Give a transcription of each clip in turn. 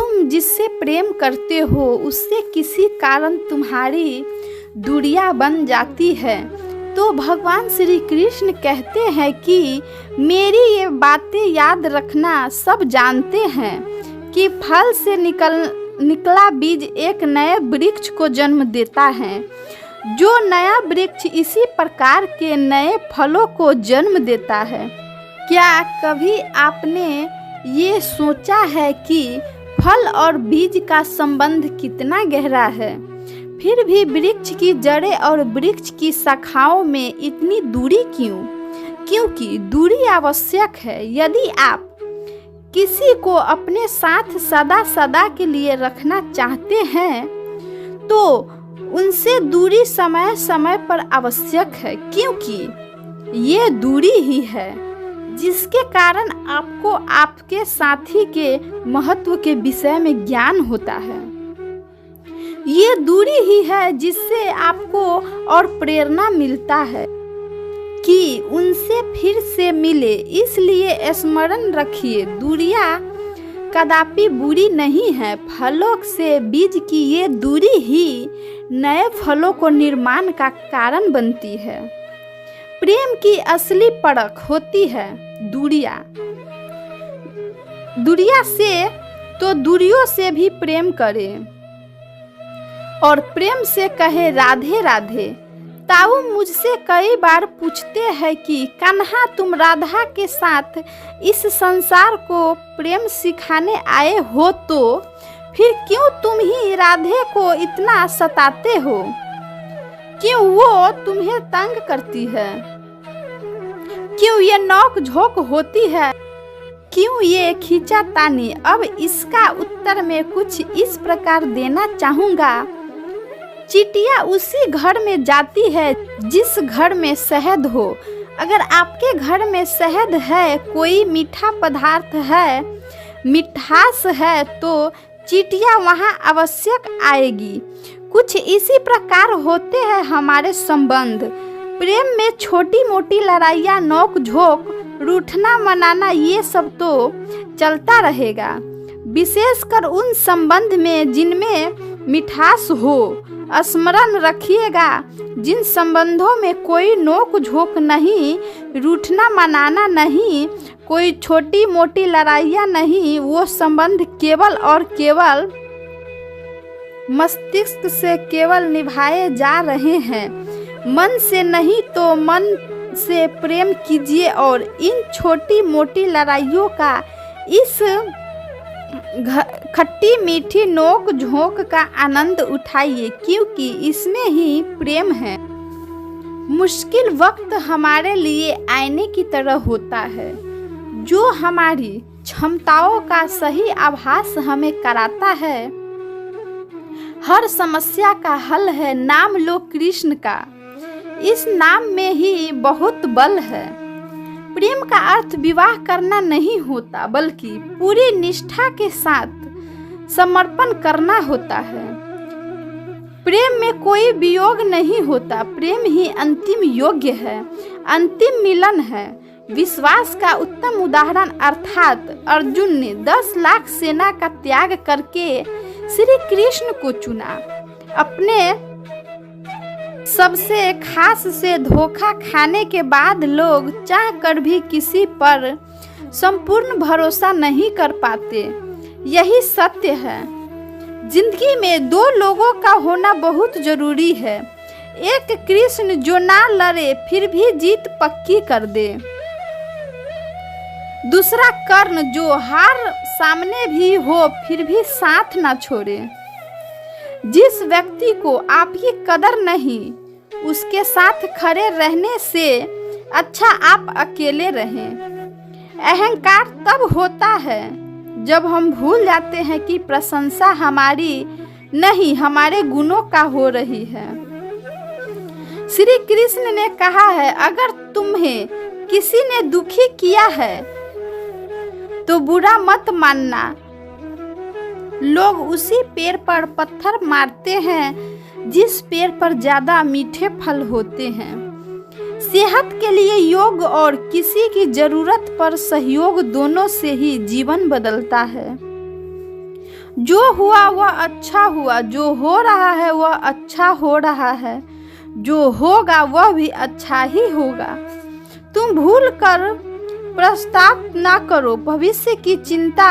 तुम जिससे प्रेम करते हो उससे किसी कारण तुम्हारी दूरियां बन जाती है तो भगवान श्री कृष्ण कहते हैं कि मेरी ये बातें याद रखना। सब जानते हैं कि फल से निकला बीज एक नए वृक्ष को जन्म देता है। जो नया वृक्ष इसी प्रकार के नए फलों को जन्म देता है। क्या कभी आपने ये सोचा है कि फल और बीज का संबंध कितना गहरा है? फिर भी वृक्ष की जड़ें और वृक्ष की शाखाओं में इतनी दूरी क्यों? क्योंकि दूरी आवश्यक है। यदि आप किसी को अपने साथ सदा सदा के लिए रखना चाहते हैं तो उनसे दूरी समय समय पर आवश्यक है, क्योंकि ये दूरी ही है जिसके कारण आपको आपके साथी के महत्व के विषय में ज्ञान होता है। ये दूरी ही है जिससे आपको और प्रेरणा मिलता है कि उनसे फिर से मिले। इसलिए स्मरण रखिए, दूरियां कदापि बुरी नहीं है। फलों से बीज की ये दूरी ही नए फलों को निर्माण का कारण बनती है। प्रेम की असली परख होती है दूरियां से, तो दूरियों से भी प्रेम करें और प्रेम से कहे राधे राधे। ताऊ मुझसे कई बार पूछते हैं कि कान्हा तुम राधा के साथ इस संसार को प्रेम सिखाने आए हो तो फिर क्यों तुम ही राधे को इतना सताते हो? क्यों वो तुम्हें तंग करती है? क्यों ये नोक झोंक होती है? क्यों ये खींचातानी? अब इसका उत्तर मैं कुछ इस प्रकार देना चाहूँगा। चींटियाँ उसी घर में जाती है जिस घर में शहद हो। अगर आपके घर में शहद है, कोई मीठा पदार्थ है, मिठास है, तो चींटियाँ वहाँ आवश्यक आएगी। कुछ इसी प्रकार होते हैं हमारे संबंध। प्रेम में छोटी मोटी लड़ाइयाँ, नोक झोंक, रूठना मनाना, ये सब तो चलता रहेगा। विशेषकर उन संबंध में जिनमें मिठास हो। स्मरण रखिएगा, जिन संबंधों में कोई नोक झोंक नहीं, रूठना मनाना नहीं, कोई छोटी मोटी लड़ाइयाँ नहीं, वो संबंध केवल और केवल मस्तिष्क से केवल निभाए जा रहे हैं। मन से नहीं तो मन से प्रेम कीजिए और इन छोटी मोटी लड़ाइयों का, इस खट्टी मीठी नोक झोंक का आनंद उठाइए, क्योंकि इसमें ही प्रेम है। मुश्किल वक्त हमारे लिए आईने की तरह होता है, जो हमारी क्षमताओं का सही आभास हमें कराता है। हर समस्या का हल है, नाम लो कृष्ण का। इस नाम में ही बहुत बल है। प्रेम का अर्थ विवाह करना नहीं होता, बल्कि पूरी निष्ठा के साथ समर्पण करना होता है। प्रेम में कोई वियोग नहीं होता, प्रेम ही अंतिम योग्य है, अंतिम मिलन है। विश्वास का उत्तम उदाहरण अर्थात अर्जुन ने 10 लाख सेना का त्याग करके श्री कृष्ण को चुना। अपने सबसे खास से धोखा खाने के बाद लोग चाह कर भी किसी पर संपूर्ण भरोसा नहीं कर पाते। यही सत्य है। जिंदगी में 2 लोगों का होना बहुत जरूरी है। एक कृष्ण जो ना लड़े फिर भी जीत पक्की कर दे। दूसरा कर्ण जो हार सामने भी हो फिर भी साथ ना छोड़े। जिस व्यक्ति को आपकी कदर नहीं, उसके साथ खड़े रहने से अच्छा आप अकेले रहें। अहंकार तब होता है जब हम भूल जाते हैं कि प्रशंसा हमारी नहीं, हमारे गुणों का हो रही है। श्री कृष्ण ने कहा है, अगर तुम्हें किसी ने दुखी किया है तो बुरा मत मानना। लोग उसी पेड़ पर पत्थर मारते हैं जिस पेड़ पर ज्यादा मीठे फल होते हैं। सेहत के लिए योग और किसी की जरूरत पर सहयोग दोनों से ही जीवन बदलता है। जो हुआ वह अच्छा हुआ, जो हो रहा है वह अच्छा हो रहा है, जो होगा वह भी अच्छा ही होगा। तुम भूल कर पश्चाताप ना करो, भविष्य की चिंता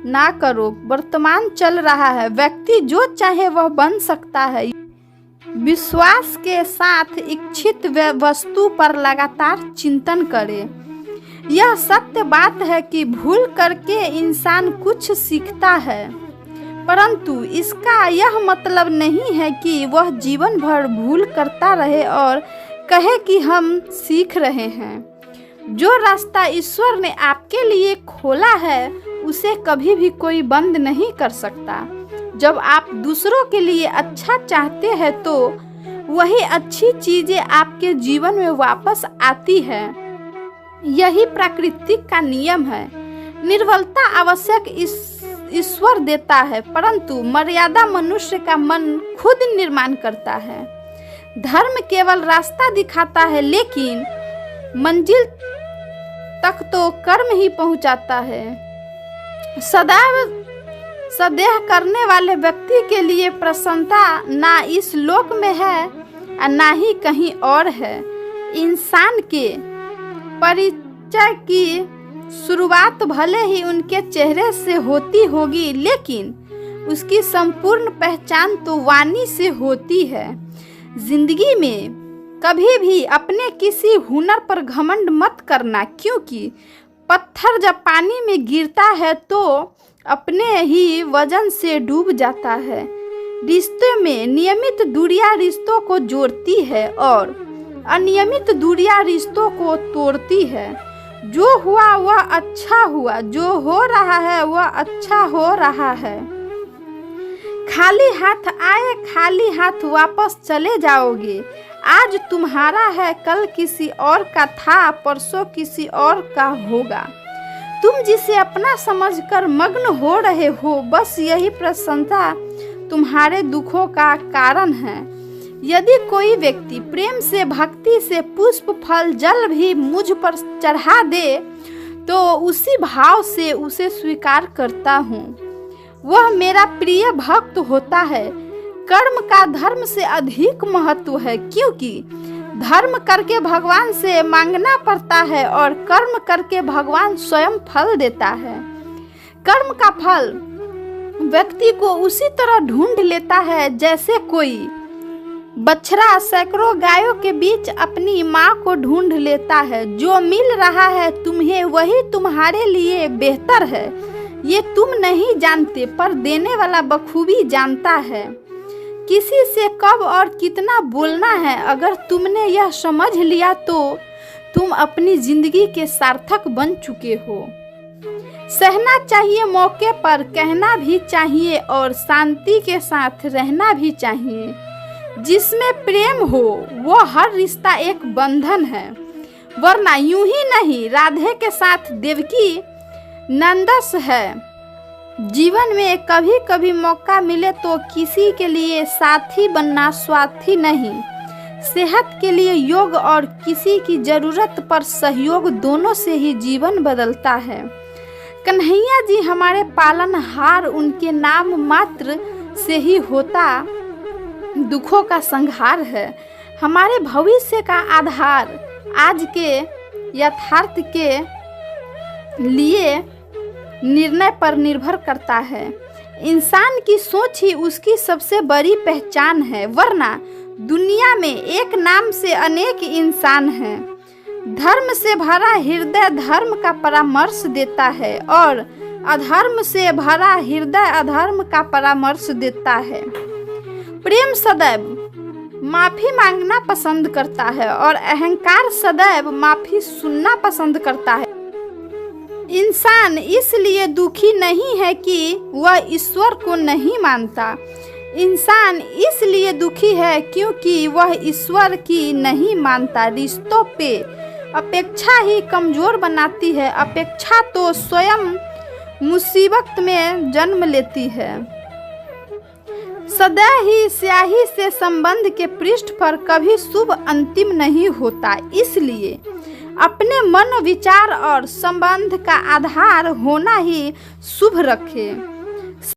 ना करो। वर्तमान चल रहा है, व्यक्ति जो चाहे वह बन सकता है। विश्वास के साथ इच्छित वस्तु पर लगातार चिंतन करें। यह सत्य बात है कि भूल करके इंसान कुछ सीखता है, परंतु इसका यह मतलब नहीं है कि वह जीवन भर भूल करता रहे और कहे कि हम सीख रहे हैं। जो रास्ता ईश्वर ने आपके लिए खोला है उसे कभी भी कोई बंद नहीं कर सकता। जब आप दूसरों के लिए अच्छा चाहते हैं तो वही अच्छी चीजें आपके जीवन में वापस आती है। यही प्रकृति का नियम है। निर्बलता आवश्यक ईश्वर देता है, परंतु मर्यादा मनुष्य का मन खुद निर्माण करता है। धर्म केवल रास्ता दिखाता है, लेकिन मंजिल तक तो कर्म ही पहुंचाता है। सदैव करने वाले व्यक्ति के लिए प्रसन्नता ना इस लोक में है और ना ही कहीं और है। इंसान के परिचय की शुरुआत भले ही उनके चेहरे से होती होगी, लेकिन उसकी संपूर्ण पहचान तो वाणी से होती है। जिंदगी में कभी भी अपने किसी हुनर पर घमंड मत करना, क्योंकि पत्थर जब पानी में गिरता है तो अपने ही वजन से डूब जाता है। रिश्ते में नियमित दूरियां रिश्तों को जोड़ती है और अनियमित दूरियां रिश्तों को तोड़ती है। जो हुआ वह अच्छा हुआ, जो हो रहा है वह अच्छा हो रहा है। खाली हाथ आए खाली हाथ वापस चले जाओगे। आज तुम्हारा है, कल किसी और का था, परसों किसी और का होगा। तुम जिसे अपना समझकर मग्न हो रहे हो, बस यही प्रसन्नता तुम्हारे दुखों का कारण है। यदि कोई व्यक्ति प्रेम से, भक्ति से पुष्प फल जल भी मुझ पर चढ़ा दे तो उसी भाव से उसे स्वीकार करता हूँ। वह मेरा प्रिय भक्त होता है। कर्म का धर्म से अधिक महत्व है, क्योंकि धर्म करके भगवान से मांगना पड़ता है और कर्म करके भगवान स्वयं फल देता है। कर्म का फल व्यक्ति को उसी तरह ढूंढ लेता है जैसे कोई बछड़ा सैकड़ों गायों के बीच अपनी माँ को ढूंढ लेता है। जो मिल रहा है तुम्हें वही तुम्हारे लिए बेहतर है। ये तुम नहीं जानते, पर देने वाला बखूबी जानता है किसी से कब और कितना बोलना है। अगर तुमने यह समझ लिया तो तुम अपनी जिंदगी के सार्थक बन चुके हो। सहना चाहिए मौके पर, कहना भी चाहिए और शांति के साथ रहना भी चाहिए। जिसमें प्रेम हो वो हर रिश्ता एक बंधन है, वरना यूं ही नहीं। राधे के साथ देवकी नंदस है। जीवन में कभी कभी मौका मिले तो किसी के लिए साथी बनना स्वार्थी नहीं, सेहत के लिए योग और किसी की जरूरत पर सहयोग, दोनों से ही जीवन बदलता है। कन्हैया जी हमारे पालनहार, उनके नाम मात्र से ही होता दुखों का संहार है। हमारे भविष्य का आधार आज के यथार्थ के लिए निर्णय पर निर्भर करता है। इंसान की सोच ही उसकी सबसे बड़ी पहचान है, वरना दुनिया में एक नाम से अनेक इंसान हैं। धर्म से भरा हृदय धर्म का परामर्श देता है और अधर्म से भरा हृदय अधर्म का परामर्श देता है। प्रेम सदैव माफी मांगना पसंद करता है और अहंकार सदैव माफी सुनना पसंद करता है। इंसान इसलिए दुखी नहीं है कि वह ईश्वर को नहीं मानता। इंसान इसलिए दुखी है क्योंकि वह ईश्वर की नहीं मानता। रिश्तों पे अपेक्षा ही कमजोर बनाती है। अपेक्षा तो स्वयं मुसीबत में जन्म लेती है। सदैव ही स्याही से संबंध के पृष्ठ पर कभी शुभ अंतिम नहीं होता। इसलिए अपने मन, विचार और संबंध का आधार होना ही शुभ रखें।